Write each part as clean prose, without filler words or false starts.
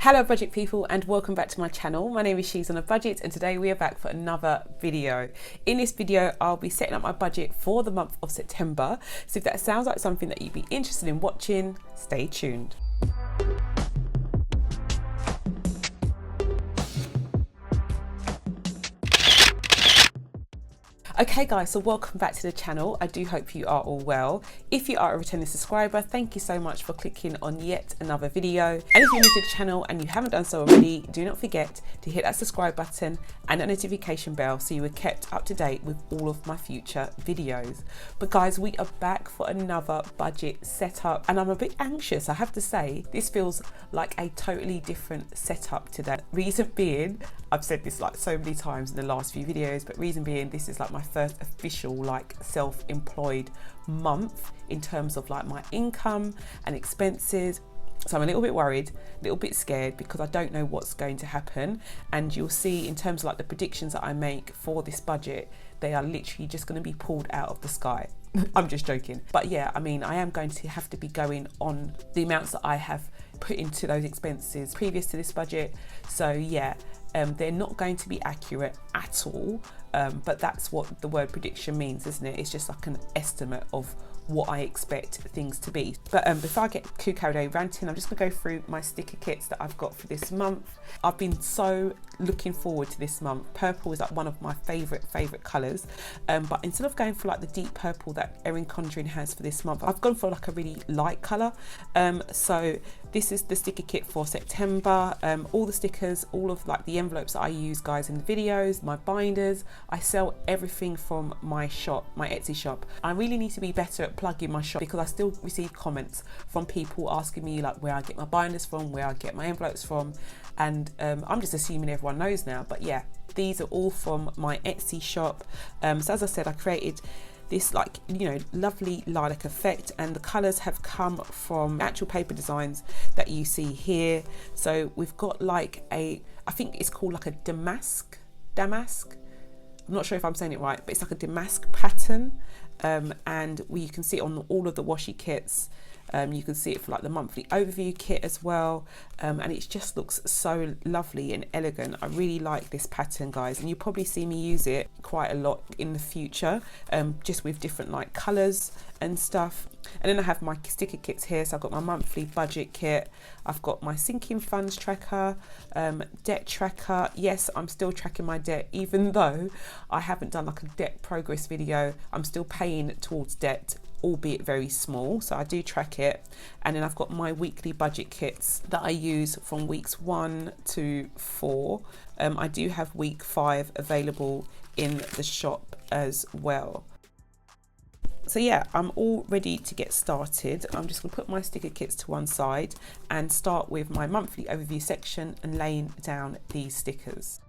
Hello budget people and welcome back to my channel. My name is She's on a Budget and today we are back for another video. In this video I'll be setting up my budget for the month of September. So if that sounds like something that you'd be interested in watching, stay tuned. Okay guys, so welcome back to the channel. I do hope you are all well. If you are a returning subscriber, thank you so much for clicking on yet another video. And if you're new to the channel and you haven't done so already, do not forget to hit that subscribe button and that notification bell so you are kept up to date with all of my future videos. But guys, we are back for another budget setup and I'm a bit anxious. I have to say, this feels like a totally different setup today. Reason being, I've said this like so many times in the last few videos, but reason being this is like my first official like self-employed month in terms of like my income and expenses. So I'm a little bit worried, a little bit scared because I don't know what's going to happen. And you'll see in terms of like the predictions that I make for this budget, they are literally just going to be pulled out of the sky. I'm just joking. But yeah, I mean, I am going to have to be going on the amounts that I have put into those expenses previous to this budget. So yeah, they're not going to be accurate at all. But that's what the word prediction means, isn't it? It's just like an estimate of what I expect things to be. But before I get too carried away ranting, I'm just gonna go through my sticker kits that I've got for this month. I've been so looking forward to this month. Purple is like one of my favorite colors. But instead of going for like the deep purple that Erin Condren has for this month, I've gone for like a really light color. So this is the sticker kit for September. All the stickers, all of like the envelopes that I use guys in the videos, my binders, I sell everything from my shop, my Etsy shop. I really need to be better at plugging my shop because I still receive comments from people asking me like where I get my binders from, where I get my envelopes from, and I'm just assuming everyone knows now. But yeah, these are all from my Etsy shop. So as I said, I created this like, you know, lovely lilac effect, and the colors have come from actual paper designs that you see here. So we've got like I think it's called like a damask. I'm not sure if I'm saying it right, but it's like a damask pattern. And you can see it on all of the washi kits. You can see it for like the monthly overview kit as well, and it just looks so lovely and elegant. I really like this pattern guys, and you probably see me use it quite a lot in the future, just with different like colors and stuff. And then I have my sticker kits here. So I've got my monthly budget kit, I've got my sinking funds tracker, debt tracker. Yes, I'm still tracking my debt, even though I haven't done like a debt progress video. I'm still paying towards debt, albeit very small, so I do track it. And then I've got my weekly budget kits that I use from weeks 1 to 4. I do have week 5 available in the shop as well. So yeah, I'm all ready to get started. I'm just gonna put my sticker kits to one side and start with my monthly overview section and laying down these stickers.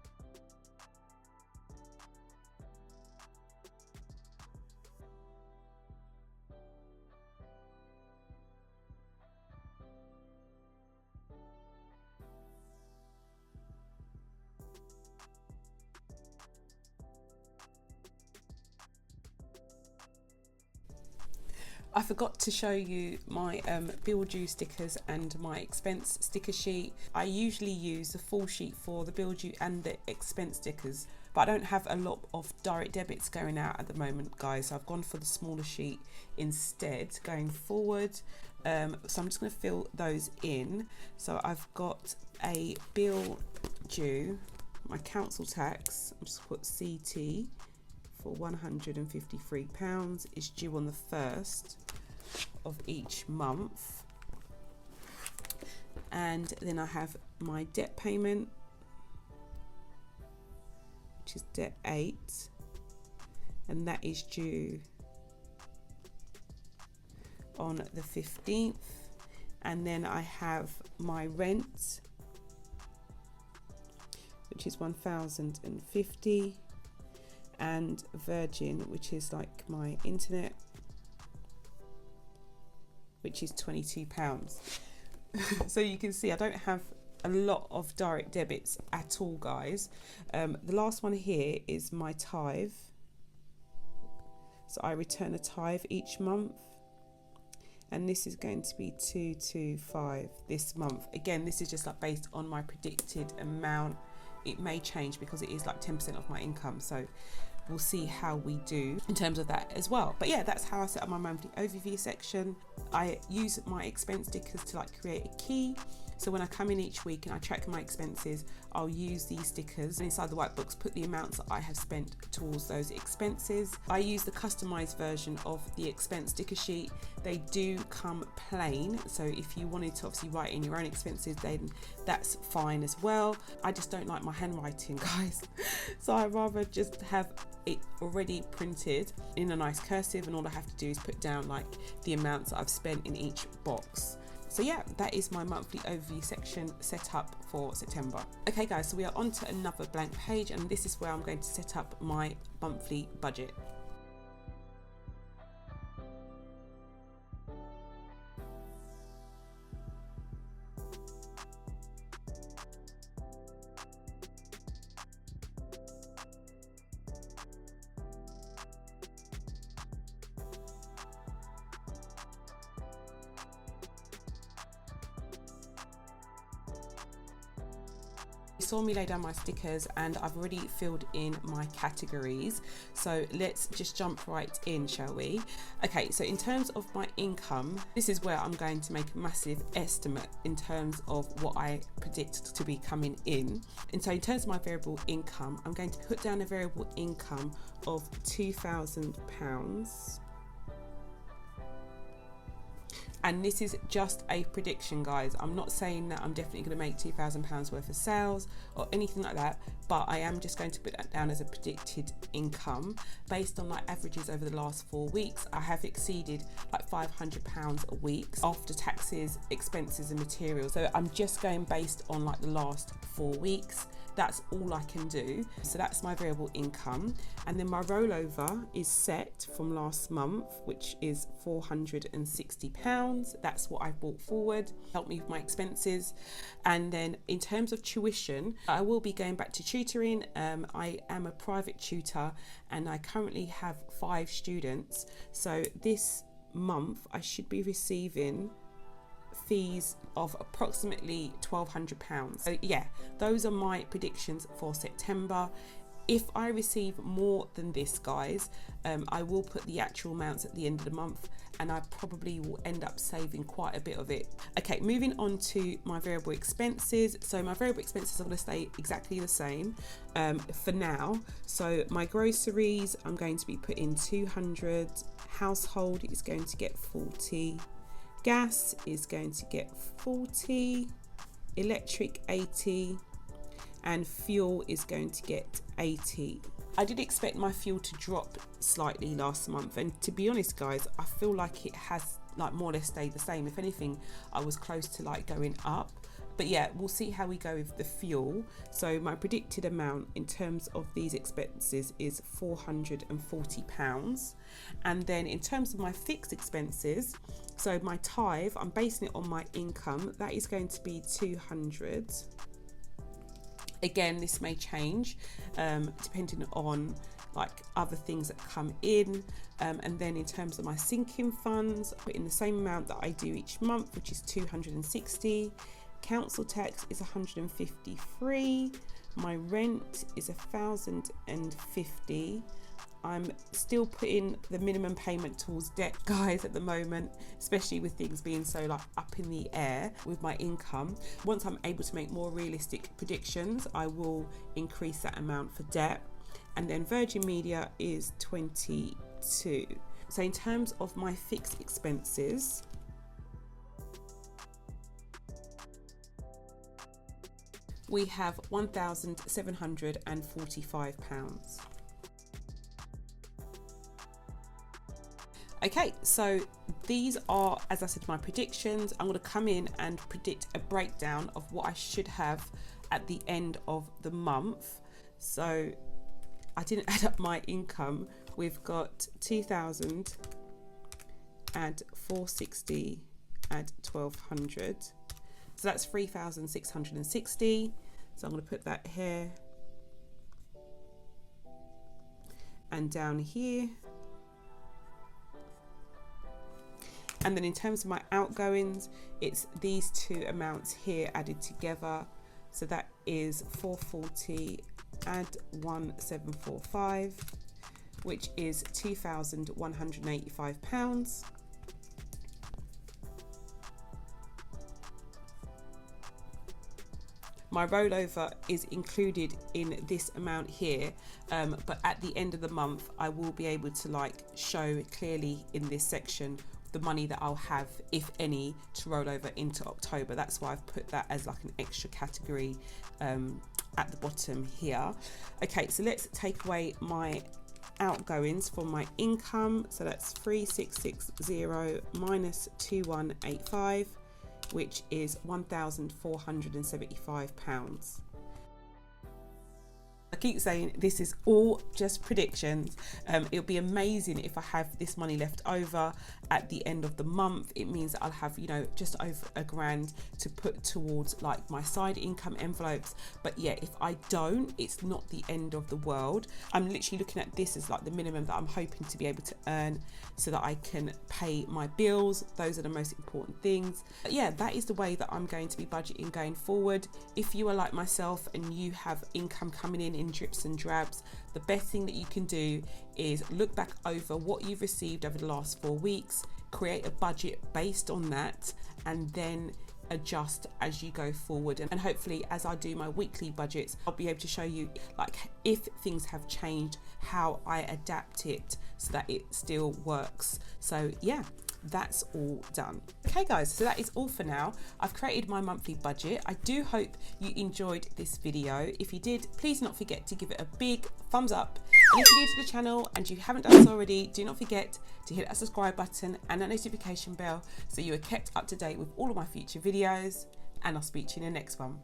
I forgot to show you my bill due stickers and my expense sticker sheet. I usually use the full sheet for the bill due and the expense stickers, but I don't have a lot of direct debits going out at the moment guys, so I've gone for the smaller sheet instead going forward. So I'm just going to fill those in. So I've got a bill due, my council tax, I'm just put CT for £153 is due on the 1st of each month. And then I have my debt payment, which is debt 8, and that is due on the 15th. And then I have my rent, which is £1,050, and Virgin, which is like my internet, which is £22. So you can see I don't have a lot of direct debits at all guys. The last one here is my tithe. So I return a tithe each month, and this is going to be 225 this month. Again, this is just like based on my predicted amount. It may change because it is like 10% of my income, so we'll see how we do in terms of that as well. But yeah, that's how I set up my monthly overview section. I use my expense stickers to like create a key. So when I come in each week and I track my expenses, I'll use these stickers and inside the workbooks, put the amounts that I have spent towards those expenses. I use the customized version of the expense sticker sheet. They do come plain, so if you wanted to obviously write in your own expenses, then that's fine as well. I just don't like my handwriting, guys. So I'd rather just have it already printed in a nice cursive, and all I have to do is put down like the amounts that I've spent in each box. So yeah, that is my monthly overview section set up for September. Okay guys, so we are on to another blank page, and this is where I'm going to set up my monthly budget. You saw me lay down my stickers and I've already filled in my categories. So let's just jump right in, shall we? Okay, so in terms of my income, this is where I'm going to make a massive estimate in terms of what I predict to be coming in. And so in terms of my variable income, I'm going to put down a variable income of £2,000. And this is just a prediction, guys. I'm not saying that I'm definitely going to make £2,000 worth of sales or anything like that, but I am just going to put that down as a predicted income based on like averages over the last 4 weeks. I have exceeded like £500 a week after taxes, expenses and materials. So I'm just going based on like the last 4 weeks. That's all I can do. So that's my variable income. And then my rollover is set from last month, which is £460. That's what I brought forward, helped me with my expenses. And then in terms of tuition, I will be going back to tutoring. I am a private tutor and I currently have 5 students. So this month I should be receiving fees of approximately £1,200. So yeah, those are my predictions for September. If I receive more than this, guys, I will put the actual amounts at the end of the month, and I probably will end up saving quite a bit of it. Okay, moving on to my variable expenses. So my variable expenses are going to stay exactly the same for now. So my groceries, I'm going to be putting 200. Household is going to get 40. Gas is going to get 40, electric 80, and fuel is going to get 80. I did expect my fuel to drop slightly last month, and to be honest, guys, I feel like it has like more or less stayed the same. If anything, I was close to like going up. But yeah, we'll see how we go with the fuel. So my predicted amount in terms of these expenses is £440. And then in terms of my fixed expenses, so my tithe, I'm basing it on my income. That is going to be 200. Again, this may change depending on like other things that come in. And then in terms of my sinking funds, I put in the same amount that I do each month, which is 260. Council tax is 153. My rent is 1,050. I'm still putting the minimum payment towards debt, guys, at the moment, especially with things being so like up in the air with my income. Once I'm able to make more realistic predictions, I will increase that amount for debt. And then Virgin Media is 22. So in terms of my fixed expenses, we have £1,745. Okay, so these are, as I said, my predictions. I'm going to come in and predict a breakdown of what I should have at the end of the month. So I didn't add up my income. We've got 2,000 and 460 and 1,200. So that's 3,660. So I'm going to put that here and down here. And then in terms of my outgoings, it's these two amounts here added together. So that is 440 add 1745, which is £2,185. My rollover is included in this amount here, but at the end of the month I will be able to like show clearly in this section the money that I'll have, if any, to roll over into October. That's why I've put that as like an extra category at the bottom here. Okay, so let's take away my outgoings from my income. So that's 3660 minus 2185, which is £1,475. I keep saying this is all just predictions. It'll be amazing if I have this money left over at the end of the month. It means that I'll have, you know, just over £1,000 to put towards like my side income envelopes. But yeah, if I don't, it's not the end of the world. I'm literally looking at this as like the minimum that I'm hoping to be able to earn so that I can pay my bills. Those are the most important things. But yeah, that is the way that I'm going to be budgeting going forward. If you are like myself and you have income coming in drips and drabs, the best thing that you can do is look back over what you've received over the last 4 weeks, create a budget based on that, and then adjust as you go forward. And hopefully as I do my weekly budgets, I'll be able to show you like if things have changed, how I adapt it so that it still works. So yeah, that's all done. Okay guys, so that is all for now. I've created my monthly budget. I do hope you enjoyed this video. If you did, please not forget to give it a big thumbs up. And if you're new to the channel and you haven't done so already, do not forget to hit that subscribe button and that notification bell so you are kept up to date with all of my future videos, and I'll speak to you in the next one.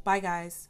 Bye guys.